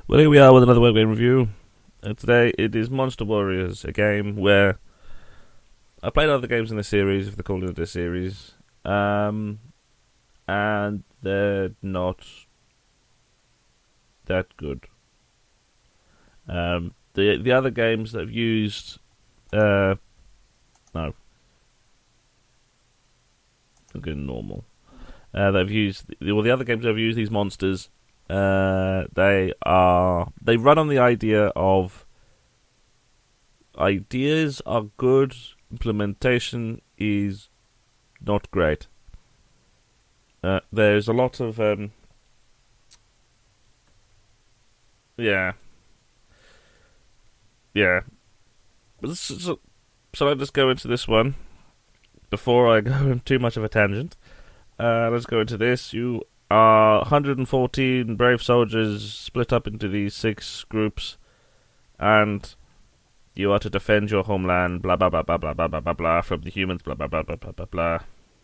Well, here we are with another web game review. Today it is Monster Warriors, a game where I played other games in the series, if they're called it a series, and they're not that good. The other games that have used, no, I'm getting normal. They've used the other games that have used these monsters. They run on the idea of ideas are good, implementation is not great. There's a lot of yeah. So let's just go into this one before I go on too much of a tangent. Let's go into this. You are 114 brave soldiers split up into these 6 groups, and you are to defend your homeland, blah blah blah blah blah blah blah blah blah, from the humans, blah blah blah blah blah blah blah,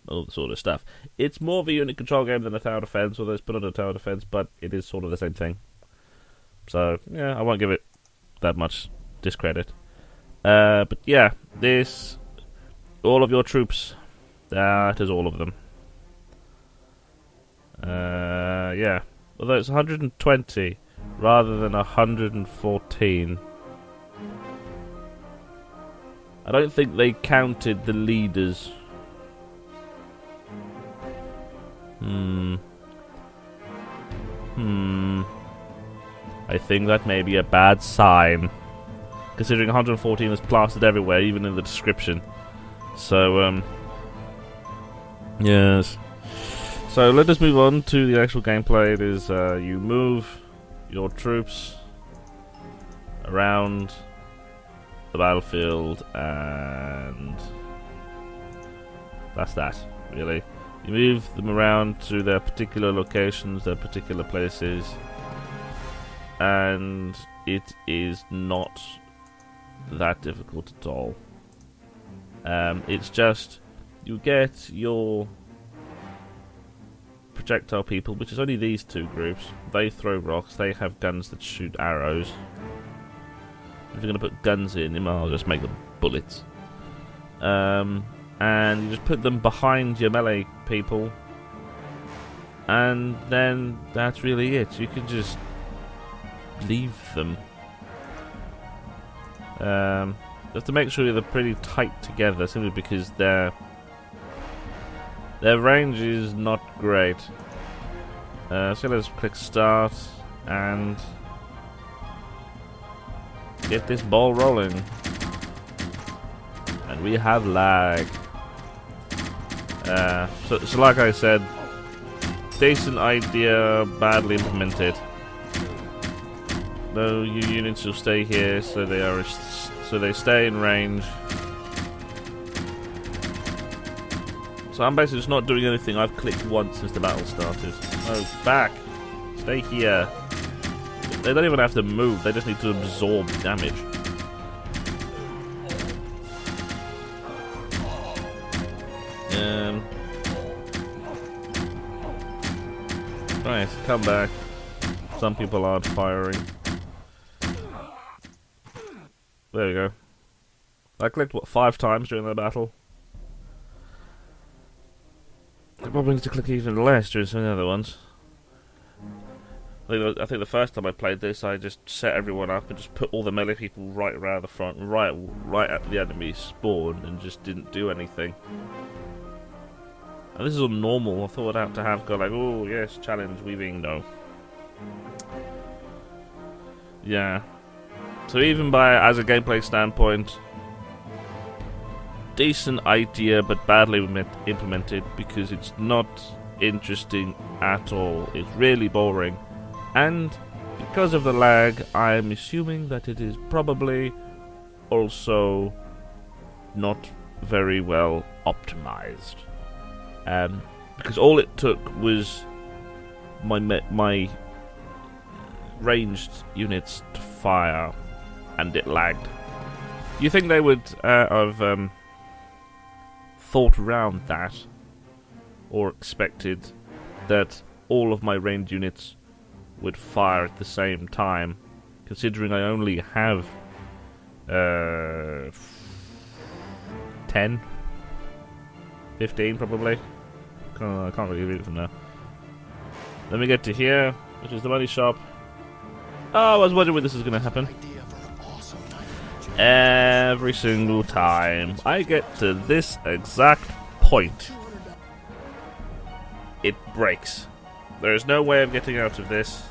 all the sort of stuff. It's more of a unit control game than a tower defense, although it's put on a tower defense, but it is sort of the same thing. So yeah, I won't give it that much discredit. But yeah, this, all of your troops, that is all of them. Yeah. Although it's 120 rather than 114. I don't think they counted the leaders. I think that may be a bad sign, considering 114 is plastered everywhere, even in the description. So, yes. So let us move on to the actual gameplay. It is you move your troops around the battlefield, and that's that, really. You move them around to their particular locations, their particular places, and it is not that difficult at all. It's just, you get your projectile people, which is only these 2 groups. They throw rocks, they have guns that shoot arrows. If you're going to put guns in, you might as well just make them bullets. And you just put them behind your melee people, and then that's really it. You can just leave them. You have to make sure they're pretty tight together, simply because their range is not great. So let's click start and get this ball rolling. And we have lag. So like I said, decent idea, badly implemented. No, your units will stay here, so they stay in range. So I'm basically just not doing anything. I've clicked once since the battle started. Oh, back! Stay here. They don't even have to move, they just need to absorb damage. Right, come back. Some people aren't firing. There we go. I clicked, what, 5 times during the battle? I probably need to click even less during some of the other ones. I think the first time I played this, I just set everyone up and just put all the melee people right around the front, right at the enemy spawn, and just didn't do anything. And this is all normal. I thought I'd have to go like, oh yes, challenge, weaving, no. Yeah. So even as a gameplay standpoint, decent idea but badly implemented, because it's not interesting at all. It's really boring, and because of the lag, I'm assuming that it is probably also not very well optimized. Because all it took was my ranged units to fire, and it lagged. You think they would have thought around that, or expected that all of my ranged units would fire at the same time, considering I only have 10, 15 probably. I can't really read it from there. Let me get to here, which is the money shop. Oh, I was wondering when this is going to happen. Every single time I get to this exact point, it breaks. There is no way of getting out of this.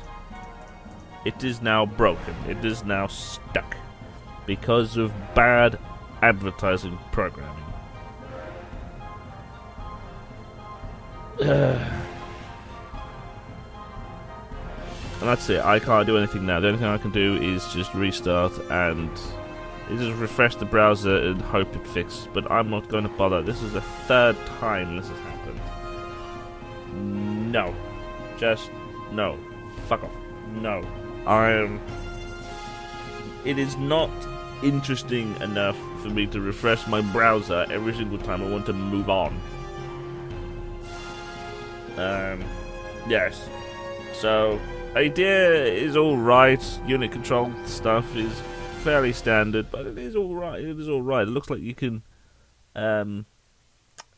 It is now broken. It is now stuck because of bad advertising programming. And that's it. I can't do anything now. The only thing I can do is just restart and just refresh the browser and hope it fixes. But I'm not going to bother. This is the third time this has happened. No. Just no. Fuck off. No. It is not interesting enough for me to refresh my browser every single time I want to move on. Yes. So, idea is alright. Unit control stuff is fairly standard, but it is alright. It is alright. It looks like you can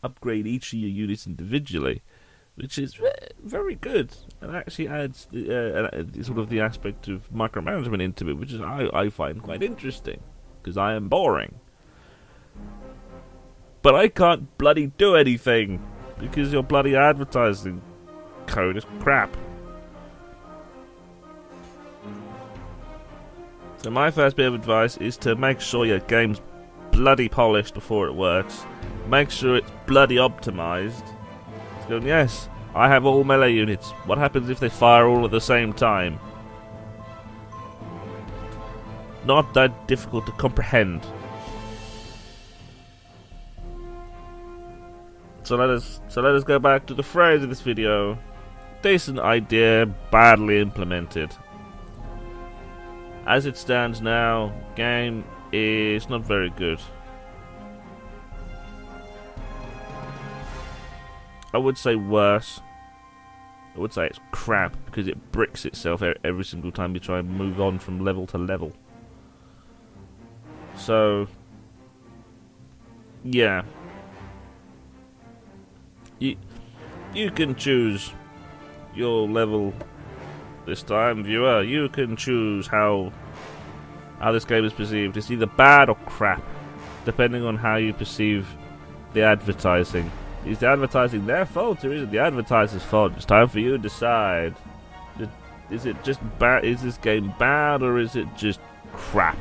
upgrade each of your units individually, which is very good, and actually adds sort of the aspect of micromanagement into it, which is I find quite interesting, because I am boring. But I can't bloody do anything, because your bloody advertising code is crap. So my first bit of advice is to make sure your game's bloody polished before it works. Make sure it's bloody optimized. It's going, yes, I have all melee units. What happens if they fire all at the same time? Not that difficult to comprehend. So let us go back to the phrase of this video. Decent idea, badly implemented. As it stands now, game is not very good. I would say worse. I would say it's crap because it bricks itself every single time you try and move on from level to level. So, yeah. You can choose your level this time, viewer. You can choose how this game is perceived. It's either bad or crap, depending on how you perceive the advertising. Is the advertising their fault or is it the advertiser's fault? It's time for you to decide. Is it just bad? Is this game bad or is it just crap?